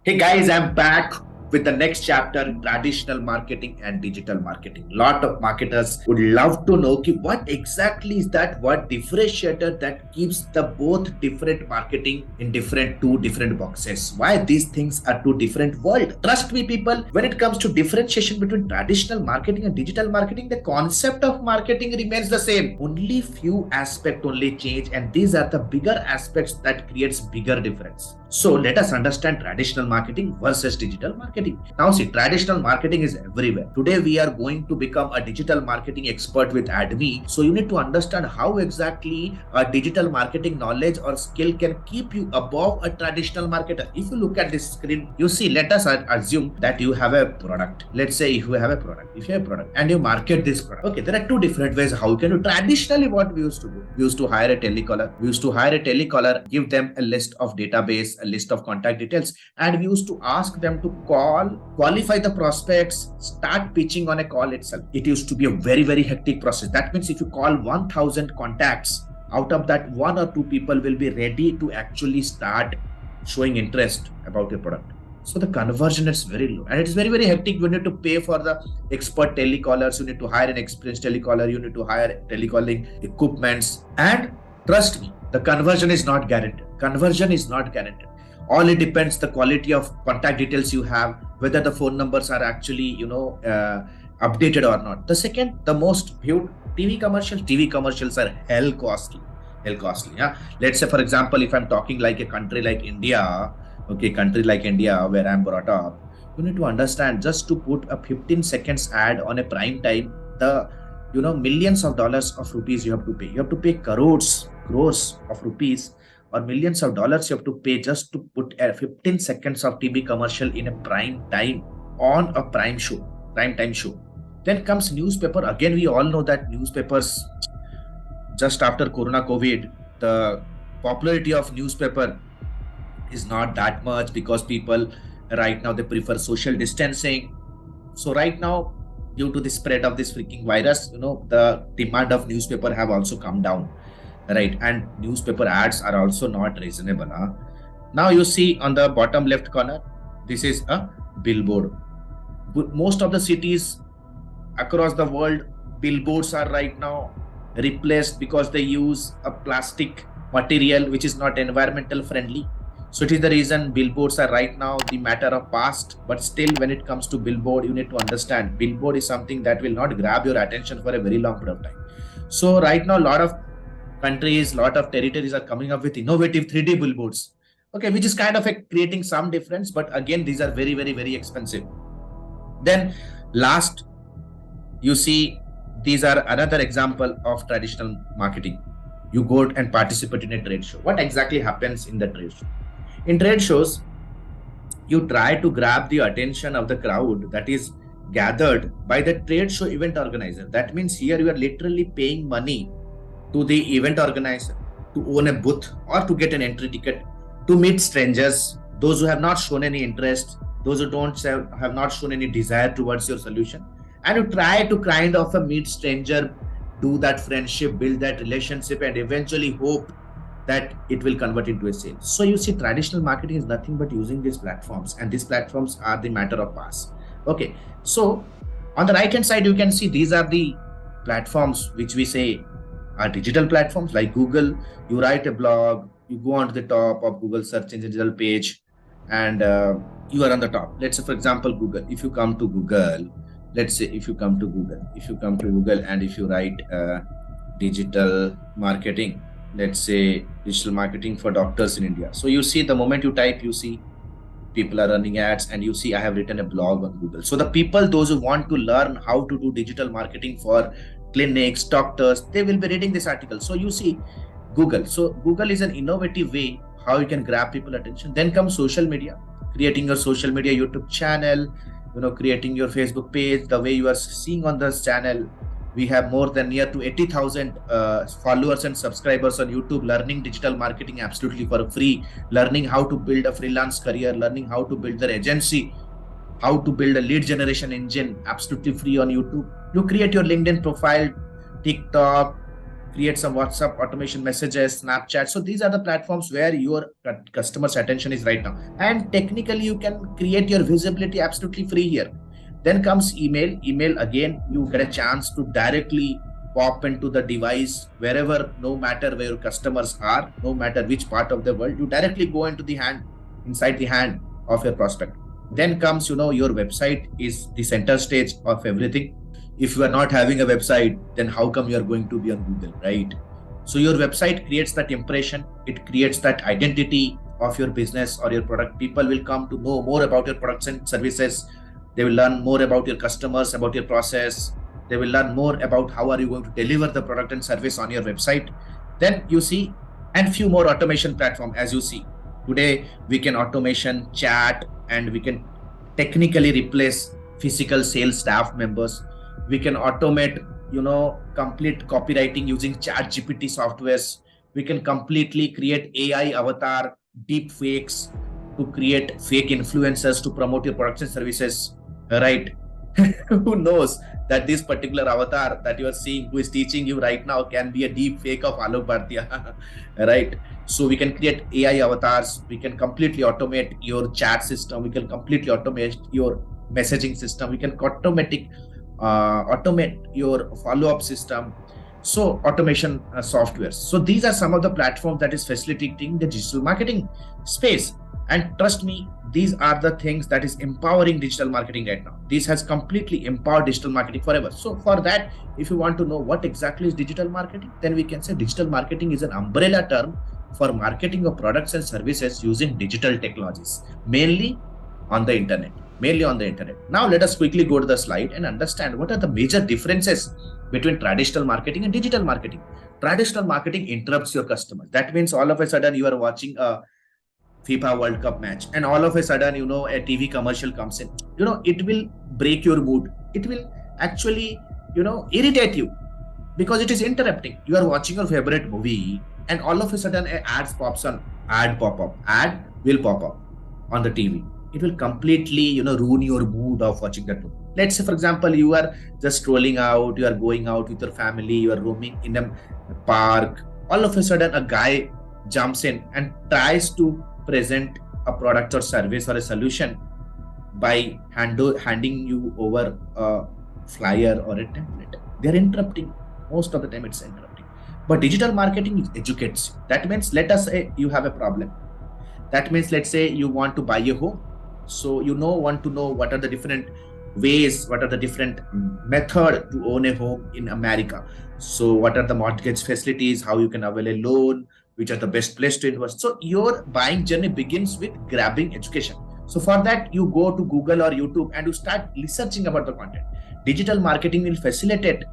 Hey guys, I'm back with the next chapter, traditional marketing and digital marketing. Lot of marketers would love to know what exactly is that what differentiator that keeps the both different marketing in two different boxes. Why these things are two different world. Trust me people, when it comes to differentiation between traditional marketing and digital marketing, the concept of marketing remains the same. Only few aspects only change, and these are the bigger aspects that creates bigger difference. So let us understand traditional marketing versus digital marketing. Now see, traditional marketing is everywhere. Today we are going to become a digital marketing expert with Aadme. So you need to understand how exactly a digital marketing knowledge or skill can keep you above a traditional marketer. If you look at this screen, you see, let us assume that you have a product. Let's say if you have a product and you market this product. Okay, there are two different ways how you can do. Traditionally, what we used to do, we used to hire a telecaller, give them a list of database, a list of contact details, and we used to ask them to qualify the prospects, start pitching on a call itself. It used to be a very, very hectic process. That means if you call 1000 contacts, out of that, 1 or 2 people will be ready to actually start showing interest about your product. So the conversion is very low, and it is very, very hectic. You need to pay for the expert telecallers, you need to hire an experienced telecaller, you need to hire telecalling equipments, and trust me, the conversion is not guaranteed. All it depends the quality of contact details you have, whether the phone numbers are actually updated or not. The second, the most viewed TV commercials are hell costly. Yeah. Let's say for example, if I'm talking like a country like India, where I'm brought up, you need to understand, just to put a 15 seconds ad on a prime time, the millions of dollars of rupees you have to pay. You have to pay crores of rupees or millions of dollars you have to pay just to put a 15 seconds of TV commercial in a prime time on a prime time show. Then comes newspaper. Again, we all know that newspapers, just after Corona COVID, the popularity of newspaper is not that much because people right now they prefer social distancing. So right now, due to the spread of this freaking virus, the demand of newspaper have also come down. Right, and newspaper ads are also not reasonable. Now you see on the bottom left corner, this is a billboard. Most of the cities across the world, billboards are right now replaced because they use a plastic material which is not environmental friendly. So it is the reason billboards are right now the matter of past. But still, when it comes to billboard, you need to understand billboard is something that will not grab your attention for a very long period of time. So right now, a lot of countries, lot of territories are coming up with innovative 3D billboards, okay, which is kind of creating some difference, but again, these are very, very, very expensive. Then last, you see, these are another example of traditional marketing. You go and participate in a trade show. What exactly happens in the trade show? In trade shows, you try to grab the attention of the crowd that is gathered by the trade show event organizer. That means here you are literally paying money to the event organizer to own a booth or to get an entry ticket, to meet strangers, those who have not shown any interest, those who have not shown any desire towards your solution, and you try to kind of meet stranger, do that friendship, build that relationship, and eventually hope that it will convert into a sale. So you see, traditional marketing is nothing but using these platforms, and these platforms are the matter of past. Okay, so on the right hand side, you can see these are the platforms which we say are digital platforms. Like Google, you write a blog, you go onto the top of Google search engine digital page, and you are on the top. Let's say, for example, Google. If you come to Google, and if you write digital marketing, let's say digital marketing for doctors in India. So you see, the moment you type, you see people are running ads, and you see I have written a blog on Google. So the people, those who want to learn how to do digital marketing for clinics, doctors, they will be reading this article. So you see Google. So Google is an innovative way how you can grab people attention. Then comes social media, creating your social media YouTube channel, creating your Facebook page. The way you are seeing on this channel, we have more than near to 80,000 followers and subscribers on YouTube, learning digital marketing absolutely for free, learning how to build a freelance career, learning how to build their agency, how to build a lead generation engine absolutely free on YouTube. You create your LinkedIn profile, TikTok, create some WhatsApp automation messages, Snapchat. So these are the platforms where your customer's attention is right now. And technically, you can create your visibility absolutely free here. Then comes email. Email, again, you get a chance to directly pop into the device wherever, no matter where your customers are, no matter which part of the world, you directly go into the hand, inside the hand of your prospect. Then comes, your website is the center stage of everything. If you are not having a website, then how come you are going to be on Google, right? So your website creates that impression, it creates that identity of your business or your product. People will come to know more about your products and services. They will learn more about your customers, about your process. They will learn more about how are you going to deliver the product and service on your website. Then you see, and few more automation platform. As you see today, we can automation chat, and we can technically replace physical sales staff members. We can automate, complete copywriting using chat GPT softwares. We can completely create AI avatar, deep fakes to create fake influencers to promote your products and services, right? Who knows that this particular avatar that you are seeing, who is teaching you right now, can be a deep fake of Alok Bhartiya, right? So we can create AI avatars. We can completely automate your chat system. We can completely automate your messaging system. We can automate your follow-up system. So automation softwares. So these are some of the platforms that is facilitating the digital marketing space. And trust me, these are the things that is empowering digital marketing right now. This has completely empowered digital marketing forever. So for that, if you want to know what exactly is digital marketing, then we can say digital marketing is an umbrella term for marketing of products and services using digital technologies, mainly on the internet. Now let us quickly go to the slide and understand what are the major differences between traditional marketing and digital marketing. Traditional marketing interrupts your customers. That means all of a sudden you are watching a FIFA World Cup match, and all of a sudden, a TV commercial comes in. It will break your mood. It will actually, irritate you because it is interrupting. You are watching your favorite movie, and all of a sudden, an ad pops on. Ad will pop up on the TV. It will completely, ruin your mood of watching that movie. Let's say, for example, you are just strolling out. You are going out with your family. You are roaming in a park. All of a sudden, a guy jumps in and tries to present a product or service or a solution by handing you over a flyer or a template. They're interrupting. Most of the time it's interrupting. But digital marketing educates you. That means, let us say you have a problem. That means, let's say you want to buy a home. So want to know what are the different ways, what are the different method to own a home in America. So what are the mortgage facilities, how you can avail a loan, which are the best place to invest. So your buying journey begins with grabbing education. So for that, you go to Google or YouTube and you start researching about the content. Digital marketing will facilitate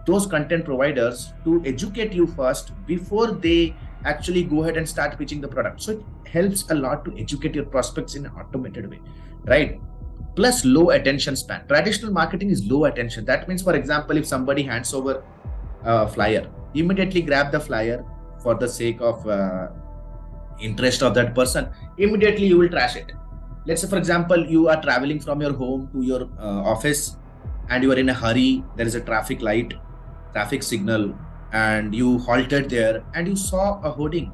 those content providers to educate you first before they actually go ahead and start pitching the product. So it helps a lot to educate your prospects in an automated way, right? Plus low attention span. Traditional marketing is low attention. That means, for example, if somebody hands over a flyer, immediately grab the flyer for the sake of interest of that person. Immediately you will trash it. Let's say, for example, you are traveling from your home to your office and you are in a hurry. There is a traffic signal, and you halted there and you saw a hoarding.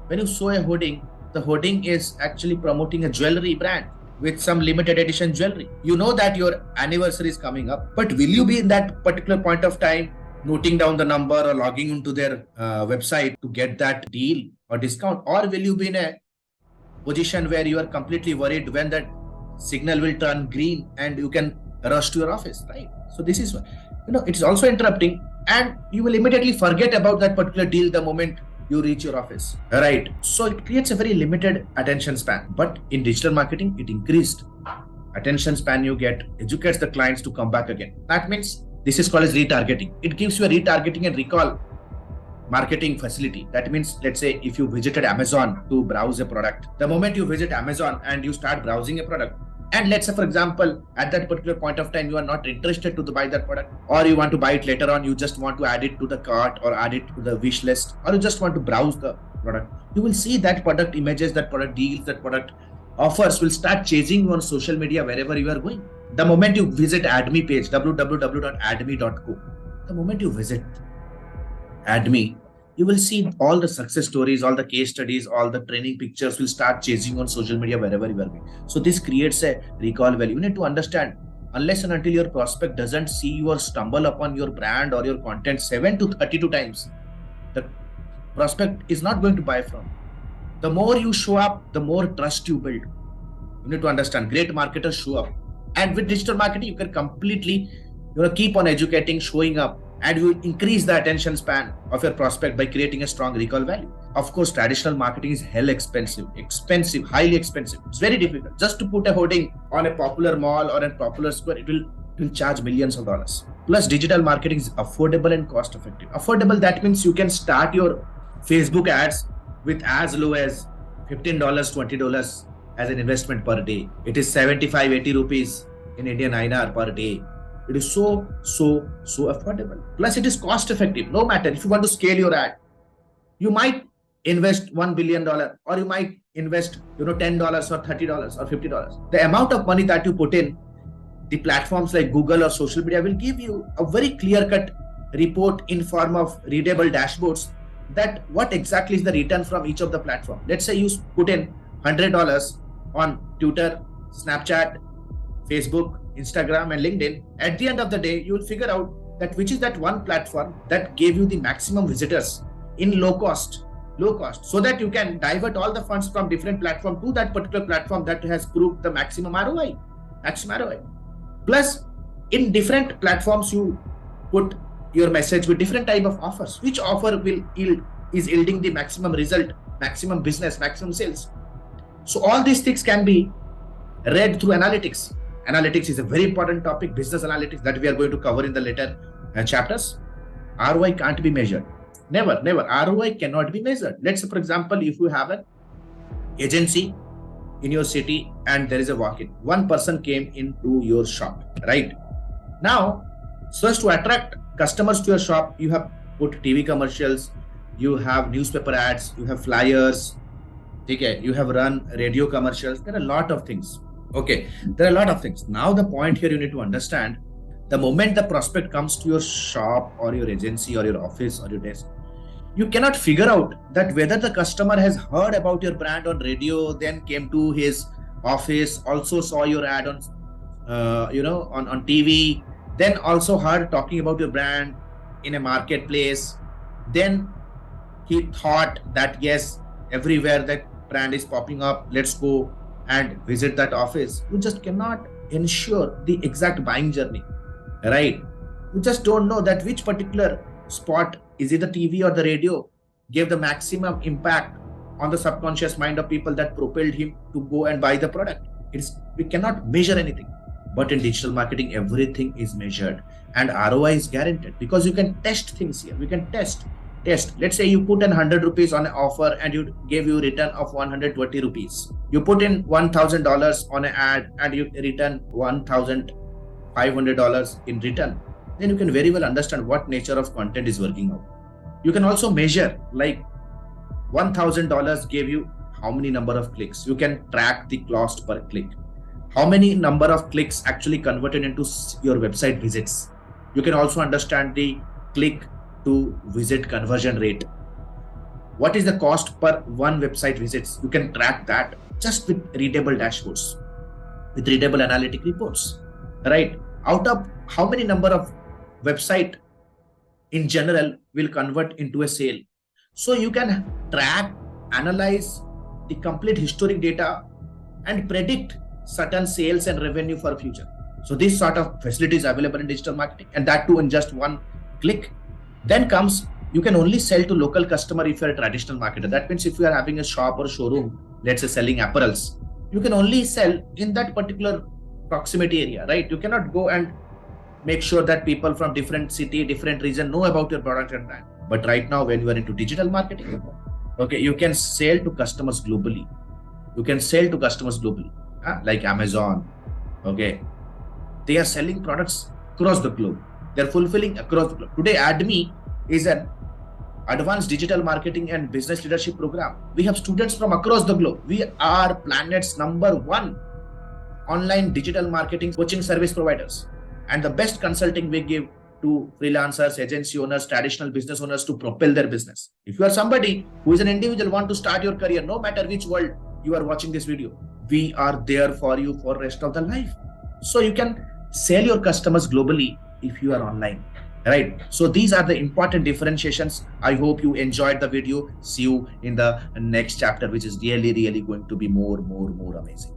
When you saw a hoarding, the hoarding is actually promoting a jewelry brand with some limited edition jewelry. You know that your anniversary is coming up, but will you be in that particular point of time noting down the number or logging into their website to get that deal or discount? Or will you be in a position where you are completely worried when that signal will turn green and you can rush to your office, right? So this is, it's also interrupting, and you will immediately forget about that particular deal the moment you reach your office, right? So it creates a very limited attention span. But in digital marketing, it increased attention span you get, educates the clients to come back again. That means this is called as retargeting. It gives you a retargeting and recall marketing facility. That means, let's say if you visited Amazon to browse a product, the moment you visit Amazon and you start browsing a product, and let's say, for example, at that particular point of time, you are not interested to buy that product, or you want to buy it later on, you just want to add it to the cart or add it to the wish list, or you just want to browse the product, you will see that product images, that product deals, that product offers will start chasing you on social media wherever you are going. The moment you visit Aadme page, www.aadme.co, the moment you visit, Aadme, you will see all the success stories, all the case studies, all the training pictures will start chasing on social media wherever you are going. So this creates a recall value. You need to understand, unless and until your prospect doesn't see you or stumble upon your brand or your content 7 to 32 times, the prospect is not going to buy from. The more you show up, the more trust you build. You need to understand, great marketers show up. And with digital marketing, you can completely keep on educating, showing up, and you increase the attention span of your prospect by creating a strong recall value. Of course, traditional marketing is hell expensive, highly expensive. It's very difficult. Just to put a hoarding on a popular mall or a popular square, it will charge millions of dollars. Plus, digital marketing is affordable and cost effective. Affordable, that means you can start your Facebook ads with as low as $15, $20 as an investment per day. It is 75, 80 rupees in Indian INR per day. It is so affordable. Plus, it is cost effective. No matter if you want to scale your ad, you might invest $1 billion or you might invest $10 or $30 or $50. The amount of money that you put in, the platforms like Google or social media will give you a very clear-cut report in form of readable dashboards that what exactly is the return from each of the platform. Let's say you put in $100 on Twitter, Snapchat, Facebook, Instagram, and LinkedIn. At the end of the day, you will figure out that which is that one platform that gave you the maximum visitors in low cost, so that you can divert all the funds from different platform to that particular platform that has proved the maximum ROI. Plus, in different platforms, you put your message with different type of offers. Which offer is yielding the maximum result, maximum business, maximum sales? So all these things can be read through analytics. Analytics is a very important topic, business analytics, that we are going to cover in the later chapters. ROI can't be measured. Never. ROI cannot be measured. Let's say, for example, if you have an agency in your city and there is a walk-in, one person came into your shop, right? Now, so as to attract customers to your shop, you have put TV commercials, you have newspaper ads, you have flyers, okay, you have run radio commercials. There are a lot of things. Okay, there are a lot of things. Now the point here you need to understand, the moment the prospect comes to your shop or your agency or your office or your desk, you cannot figure out that whether the customer has heard about your brand on radio, then came to his office, also saw your ad on on TV, then also heard talking about your brand in a marketplace. Then he thought that yes, everywhere that brand is popping up, let's go and visit that office. You just cannot ensure the exact buying journey, right? You just don't know that which particular spot, is it the TV or the radio, gave the maximum impact on the subconscious mind of people that propelled him to go and buy the product. We cannot measure anything. But in digital marketing, everything is measured and ROI is guaranteed because you can test things here. We can test. Let's say you put in 100 rupees on an offer and you gave you return of 120 rupees. You put in $1,000 on an ad and you return $1,500 in return. Then you can very well understand what nature of content is working out. You can also measure, like $1,000 gave you how many number of clicks. You can track the cost per click. How many number of clicks actually converted into your website visits. You can also understand the click to visit conversion rate. What is the cost per one website visits? You can track that just with readable dashboards, with readable analytic reports, right? Out of how many number of website in general will convert into a sale. So you can track, analyze the complete historic data and predict certain sales and revenue for future. So this sort of facility is available in digital marketing, and that too in just one click. Then comes, you can only sell to local customer if you're a traditional marketer. That means if you are having a shop or showroom, let's say selling apparels, you can only sell in that particular proximity area, right? You cannot go and make sure that people from different city, different region know about your product and brand. But right now, when you are into digital marketing, okay, you can sell to customers globally. Like Amazon, okay, they are selling products across the globe. They're fulfilling across the globe. Today, Aadme is an advanced digital marketing and business leadership program. We have students from across the globe. We are planet's #1 online digital marketing coaching service providers. And the best consulting we give to freelancers, agency owners, traditional business owners to propel their business. If you are somebody who is an individual, want to start your career, no matter which world you are watching this video, we are there for you for rest of the life. So you can sell your customers globally if you are online. Right. So these are the important differentiations. I hope you enjoyed the video. See you in the next chapter, which is really, really going to be more amazing.